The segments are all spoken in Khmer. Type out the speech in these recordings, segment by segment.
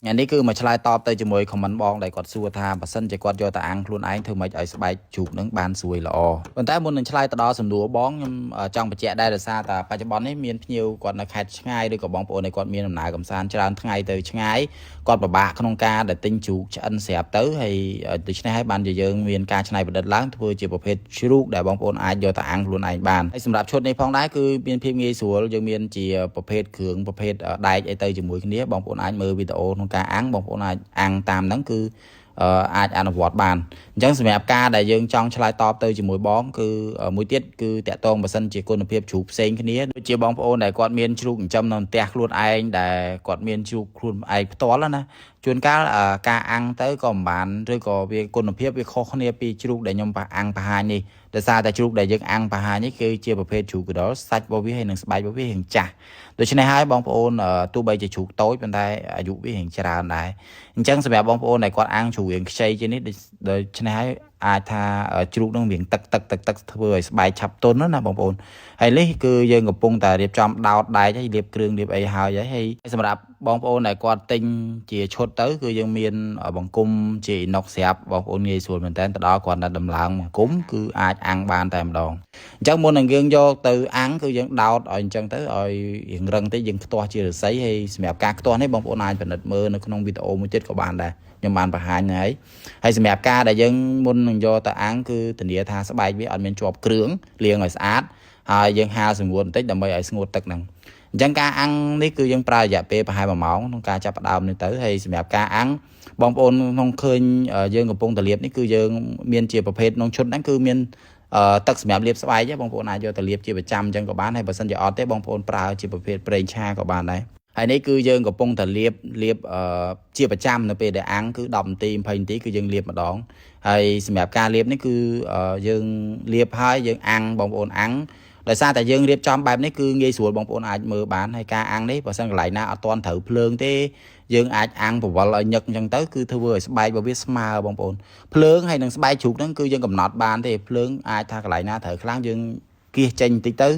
อันนี้คือมาឆ្លើយតបទៅជាមួយ comment បងដែលគាត់សួរថាបើសិនជាគាត់យកតាអាំងខ្លួនឯងធ្វើម៉េចឲ្យស្បែកជ្រូកនឹងបានស្រួយល្អប៉ុន្តែមុននឹងឆ្លើយទៅដល់សំណួរបងខ្ញុំចង់បញ្ជាក់ដែរដោយសារតែបច្ចុប្បន្ននេះមានភ្ញៀវគាត់នៅខេត្តឆ្ងាយឬក៏បងប្អូនឯគាត់មានដំណើរកំសាន្តច្រើនថ្ងៃទៅឆ្ងាយគាត់ពិបាកក្នុងការដែលទិញជ្រូកឆ្អិនស្រាប់ទៅហើយដូច្នេះហើយបានជាយើងមានការច្នៃប្រឌិតឡើងធ្វើជាប្រភេទជ្រូកដែលបងប្អូនអាចយកតាអាំងខ្លួនឯងបានហើយសម្រាប់ឈុតនេះផងដែរគឺមានភាពងាយស្រួលយើងមានជាប្រភេទគ្រឿងប្រភេទដែកអីទៅជាមួយគ្នាបងប្អូនអាចមើលវីដេអូក្នុងការអាំងបងប្អូនអាចអាំងតាមហ្នឹងគឺអាចអនុវត្តបានអញ្ចឹងសម្រាប់ការដែលយើងចង់ឆ្លើយតបទៅជាមួយបងគឺមួយទៀតគឺតាក់ទងបើសិនជាគុណភាពជ្រូកផ្សេងគ្នាដូចជាបងប្អូនដែលគាត់មានជ្រូកចិញ្ចឹមនៅផ្ទះខ្លួនឯងដែលគាត់មានជ្រូកខ្លួនឯងផ្ទាល់ណាជួនកាលការអាំងទៅក៏មិនបានឬក៏វាគុណភាពវាខុសគ្នាពីជ្រូកដែលខ្ញុំអាំងបង្ហាញនេះដោយសារតែជ្រូកដែលយើងអាំងបង្ហាញនេះគឺជាប្រភេទជ្រូកកដុលសាច់របស់វាហើយនិងស្បែករបស់វារៀងចាស់ដូច្នេះហើយបងប្អូនទោះបីជាជ្រូកតូចប៉ុន្តែអាយុវារៀងច្រើនដែរអញ្ចឹងសម្រាប់បងប្អូនដែលគាត់អាំងជ្រូករៀងខ្ចីជាងនេះដូច្នេះហើយអាចថាជ្រូកនឹងរៀងទឹកធ្វើឲ្យស្បែកឆាប់ទន់ណាបងប្អូនហើយនេះគឺយើងកំពុងតែរៀបចំដោតដែកហើយលាបគ្រឿងលាបអីហើយសម្រាប់បងប្អូនដែលគាត់ទិញជាឈុតទៅគឺយើងមានបង្គំជាអ៊ីណុកស្រាប់បងប្អូនងាយស្រួលមែនតើទៅដល់គាត់តែដំឡើងបង្គំគឺអាចអាំងបានតែម្ដងអញ្ចឹងមុននឹងយើងយកទៅអាំងគឺយើងដោតឲ្យអញ្ចឹងទៅឲ្យរៀងរឹងតិចយើងខ្ទាស់ជាឫស្សីហើយសម្រាប់ការខ្ទាស់នេះបងប្អូនអាចពិនិត្យមើលនៅក្នុងវីដេអូមួយទៀតក៏បានដែរខ្ញុំបានបង្ហាញហើយសម្រាប់ការដែលយើងមុននឹងយកទៅអាំងគឺធានាថាស្បែកវាអត់មានជាប់គ្រឿងលាងឲ្យស្អាតហើយយើងហាលសម្ងួតបន្តិចដើម្បីឲ្យស្ងួតទឹកហ្នឹងអញ្ចឹងការអាំងនេះគឺយើងប្រើរយៈពេលប្រហែល1ម៉ោងក្នុងការចាប់ផ្ដើមនេះទៅហើយសម្រាប់ការអាំងបងប្អូនក្នុងឃើញយើងកំពុងតែលាបនេះគឺយើងមានជាប្រភេទក្នុងឈុតហ្នឹងគឺមានទឹកសម្រាប់លាបស្បែកបងប្អូនអាចយកទៅលាបជាប្រចាំអញ្ចឹងក៏បានហើយបើសិនជាអត់ទេបងប្អូនប្រើជាប្រភេទប្រេងឆាក៏បានដែរហើយនេះគឺយើងកំពុងតែលាបជាប្រចាំនៅពេលដែលអាំងគឺ10នាទី20នាទីគឺយើងលាបម្ដងហើយសម្រាប់ការលាបនេះគឺយើងលាបហើយយើងអាំងបងប្អូនអាំងដោយសារតែយើងរៀបចំបែបនេះគឺងាយស្រួលបងប្អូនអាចមើលបានហើយការអាំងនេះបើសិនកន្លែងណាអត់ទាន់ត្រូវភ្លើងទេយើងអាចអាំងពវល់ឲ្យញឹកអញ្ចឹងទៅគឺធ្វើឲ្យស្បែករបស់វាស្មើបងប្អូនភ្លើងហើយនឹងស្បែកជ្រូកហ្នឹងគឺយើងកំណត់បានទេភ្លើងអាចថាកន្លែងណាត្រូវខ្លាំងយើងគៀសចេញបន្តិចទៅ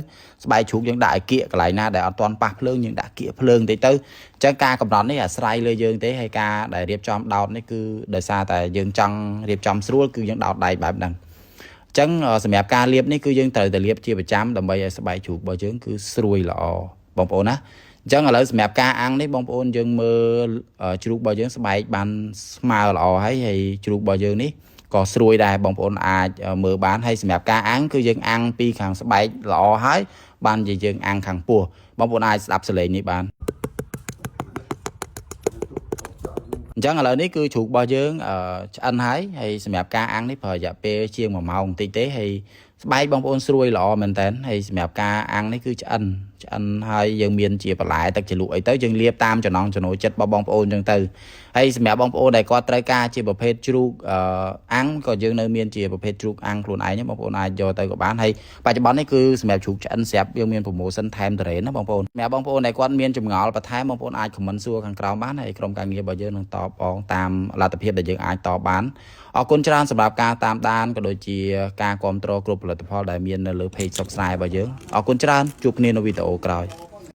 ស្បែកជ្រូកយើងដាក់ឲ្យគៀកកន្លែងណាដែលអត់ទាន់ប៉ះភ្លើងយើងដាក់គៀកភ្លើងបន្តិចទៅអញ្ចឹងការកំណត់នេះអាស្រ័យលើយើងទេហើយការដែលរៀបចំដោតនេះគឺដោយសារតែយើងចង់រៀបចំស្រួលគឺយើងដោតដៃបែបហ្នឹងអញ្ចឹងសម្រាប់ការលាបនេះគឺយើងត្រូវតែលាបជាប្រចាំដើម្បីឲ្យស្បែកជ្រូករបស់យើងគឺស្រួយល្អបងប្អូនណាអញ្ចឹងឥឡូវសម្រាប់ការអាំងនេះបងប្អូនយើងមើលជ្រូករបស់យើងស្បែកបានស្មើល្អហើយជ្រូករបស់យើងនេះក៏ស្រួយដែរបងប្អូនអាចមើលបានហើយសម្រាប់ការអាំងគឺយើងអាំងពីខាងស្បែកល្អហើយបានជាយើងអាំងខាងពោះបងប្អូនអាចស្ដាប់សលេងនេះបានអញ្ចឹងឥឡូវនេះគឺជ្រូករបស់យើងឆ្អិនហើយសម្រាប់ការអាំងនេះប្រើរយៈពេលជាង1ម៉ោងបន្តិចទេហើយស្បែកបងប្អូនស្រួយល្អមែនតើហើយសម្រាប់ការអាំងនេះគឺឆ្អិនហើយយើងមានជាបន្លែទឹកជ្រលក់អីទៅយើងលាបតាមចំណង់ចំណូលចិត្តរបស់បងប្អូនអញ្ចឹងទៅហើយសម្រាប់បងប្អូនដែលគាត់ត្រូវការជាប្រភេទជ្រូកអាំងក៏យើងនៅមានជាប្រភេទជ្រូកអាំងខ្លួនឯងបងប្អូនអាចយកទៅក៏បានហើយបច្ចុប្បន្ននេះគឺសម្រាប់ជ្រូកឆ្អិនស្រាប់យើងមាន promotion ថែមតរ៉េនណាបងប្អូនសម្រាប់បងប្អូនដែលគាត់មានចម្ងល់បន្ថែមបងប្អូនអាច comment សួរខាងក្រោមបានហើយក្រុមការងាររបស់យើងនឹងតបបងតាមលទ្ធភាពដែលយើងអាចតបបានអរគុណច្រើនសម្រាប់ការតាមដានក៏ដូចជាការគាំទ្រគ្រប់ផលិតផលដែលមាននៅលើ page សុខស្នេហ៍របស់យើងអរគុណច្រើនជួបគ្នានៅវីដេអូក្រោយ